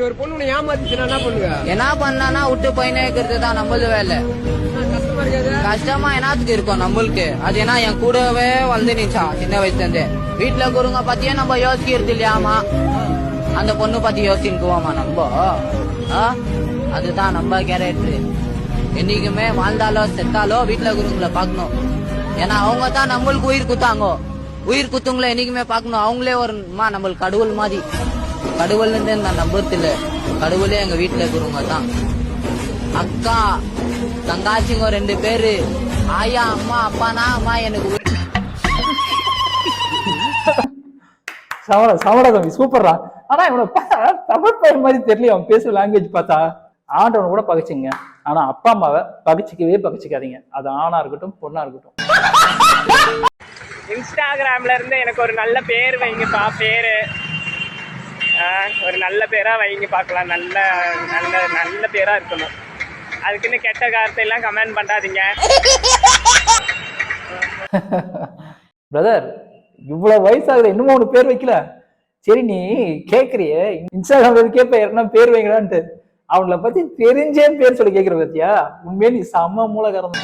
ஒரு பொண்ணு ஏமாத்திச்சுனா என்ன பண்ணுங்க? என்ன பண்ணா விட்டு போயினே இருக்கிறது தான் நம்மளது வேலை. கஷ்டமா இருக்காது? கஷ்டமா என்னத்துக்கு இருக்கும் நம்மளுக்கு? அது ஏன்னா என் கூடவே வளர்ந்து நிச்சா சின்ன வயசுல இருந்தே. வீட்டுல குருங்க பத்தியே நம்ம யோசிக்கிறது இல்லையாமா, அந்த பொண்ணு பத்தி யோசிக்குவோமா நம்ம? அதுதான் நம்ம கேரக்டர். என்னைக்குமே வாழ்ந்தாலோ செத்தாலோ வீட்டுல குருங்களை பாக்கணும். ஏன்னா அவங்க தான் நம்மளுக்கு உயிர் குத்தாங்க. உயிர் குத்துங்களை என்னைக்குமே பாக்கணும். அவங்களே ஒரு நம்மளுக்கு கடவுள் மாதிரி. கடவுள் நான் நம்புறதில்ல. கடவுளே எங்க வீட்டுல இருக்கிறவங்க தான். அக்கா தங்காச்சிங்க 2 பேரு, ஆயா அம்மா அப்பானா அம்மா எனக்கு சவட தம்பி சூப்பர்ரா. ஆனா இவனை பார்த்தா தமிழ் பையன் மாதிரி தெரியல. அவன் பேசுற லாங்குவேஜ் பார்த்தா ஆண்டவனை கூட பகைச்சிங்க. ஆனா அப்பா அம்மாவை பகைச்சிக்காதீங்க. அது ஆணா இருக்கட்டும் பொண்ணா இருக்கட்டும். இன்ஸ்டாகிராம்ல இருந்து எனக்கு ஒரு நல்ல பேர் வைங்கப்பா. பேரு ஒரு நல்ல பேரா வைங்க பார்க்கலாம். நல்ல நல்ல நல்ல பேரா இருக்கணும். அதுக்குன்னு கெட்ட காரத்தை எல்லாம் கமெண்ட் பண்ணாதீங்க பிரதர். இவ்வளவு வயசாகுது இன்னும் உனக்கு பேர் வைக்கல? சரி நீ கேக்குறிய இன்ஸ்டாகிராம்ல கேட்ப யாருன்னா பேர் வைங்களான்ட்டு. அவங்கள பத்தி தெரிஞ்சே பேர் சொல்லி கேக்குற பத்தியா? உண்மையே நீ செம்ம மூலகாரம்.